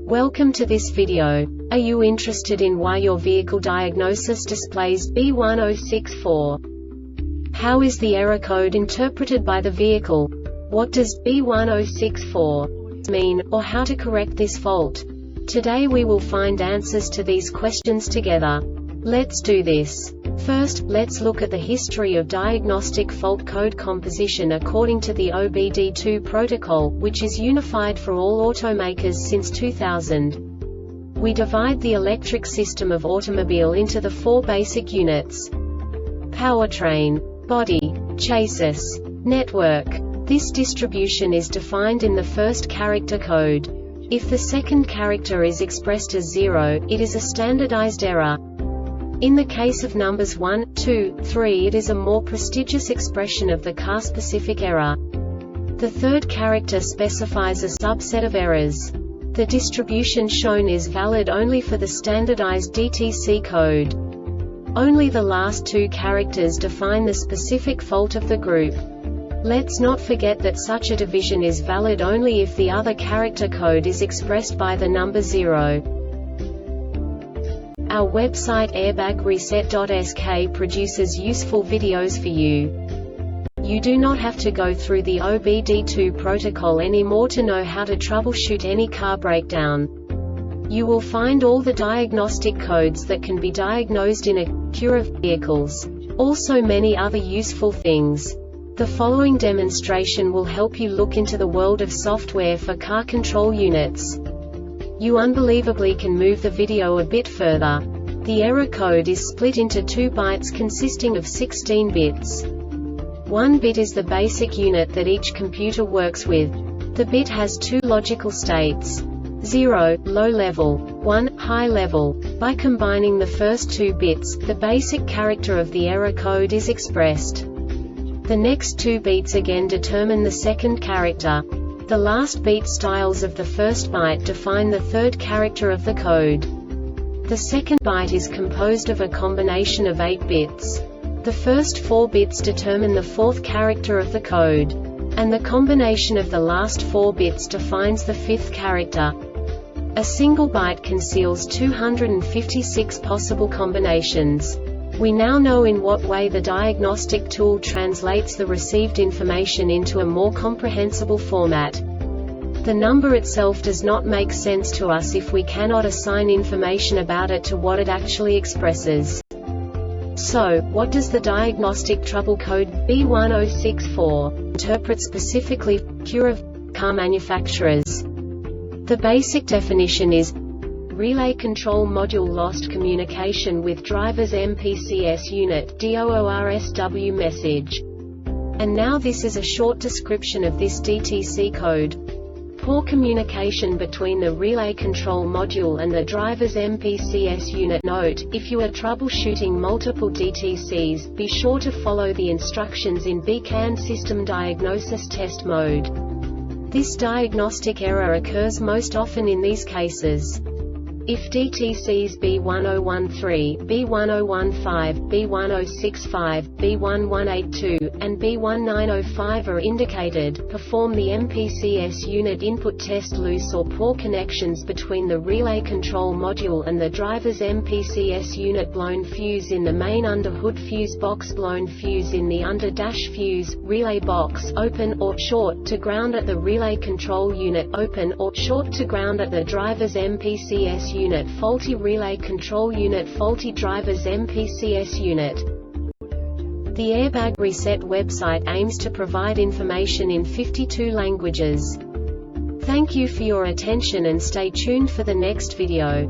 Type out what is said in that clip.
Welcome to this video. Are you interested in why your vehicle diagnosis displays B1064? How is the error code interpreted by the vehicle? What does B1064 mean, or how to correct this fault? Today we will find answers to these questions together. Let's do this. First, let's look at the history of diagnostic fault code composition according to the OBD2 protocol, which is unified for all automakers since 2000. We divide the electric system of automobile into the four basic units: powertrain, body, chassis, network. This distribution is defined in the first character code. If the second character is expressed as 0, it is a standardized error. In the case of numbers 1, 2, 3, it is a more prestigious expression of the car-specific error. The third character specifies a subset of errors. The distribution shown is valid only for the standardized DTC code. Only the last two characters define the specific fault of the group. Let's not forget that such a division is valid only if the other character code is expressed by the number 0. Our website airbagreset.sk produces useful videos for you. You do not have to go through the OBD2 protocol anymore to know how to troubleshoot any car breakdown. You will find all the diagnostic codes that can be diagnosed in Acura vehicles. Also many other useful things. The following demonstration will help you look into the world of software for car control units. You unbelievably can move the video a bit further. The error code is split into 2 bytes consisting of 16 bits. 1 bit is the basic unit that each computer works with. The bit has 2 logical states: 0, low level, 1, high level. By combining the first 2 bits, the basic character of the error code is expressed. The next 2 beats again determine the second character. The last beat styles of the first byte define the third character of the code. The second byte is composed of a combination of 8 bits. The first 4 bits determine the fourth character of the code. And the combination of the last 4 bits defines the fifth character. A single byte conceals 256 possible combinations. We now know in what way the diagnostic tool translates the received information into a more comprehensible format. The number itself does not make sense to us if we cannot assign information about it to what it actually expresses. So, what does the Diagnostic Trouble Code B1064 interpret specifically for Acura car manufacturers? The basic definition is Relay Control Module lost communication with driver's MPCS unit DOORSW message. And now this is a short description of this DTC code. Poor communication between the Relay Control Module and the driver's MPCS unit. Note, if you are troubleshooting multiple DTCs, be sure to follow the instructions in BCAN System Diagnosis Test Mode. This diagnostic error occurs most often in these cases: if DTCs B1013, B1015, B1065, B1182, and B1905 are indicated, perform the MPCS unit input test. Loose or poor connections between the relay control module and the driver's MPCS unit. Blown fuse in the main under-hood fuse box. Blown fuse in the under-dash fuse, relay box. Open or short to ground at the relay control unit. Open or short to ground at the driver's MPCS unit. Faulty relay control unit. Faulty driver's MPCS unit. The Airbag Reset website aims to provide information in 52 languages. Thank you for your attention and stay tuned for the next video.